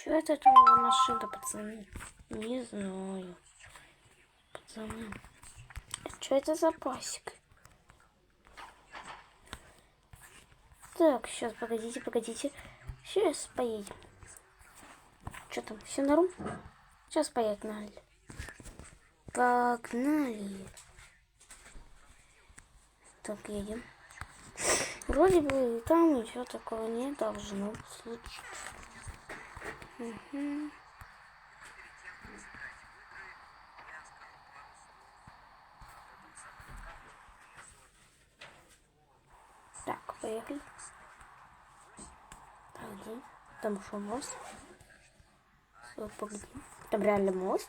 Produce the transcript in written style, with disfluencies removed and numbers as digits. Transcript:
Что это там за машина, пацаны? Не знаю. Пацаны. Что это за пасек? Так, сейчас, погодите. Сейчас поедем. Что там, все норм? Сейчас погнали. Так, едем. Вроде бы там ничего такого не должно случиться. Угу. Так, поехали. Так, где? Там что, мост? Погоди. Там реально мост?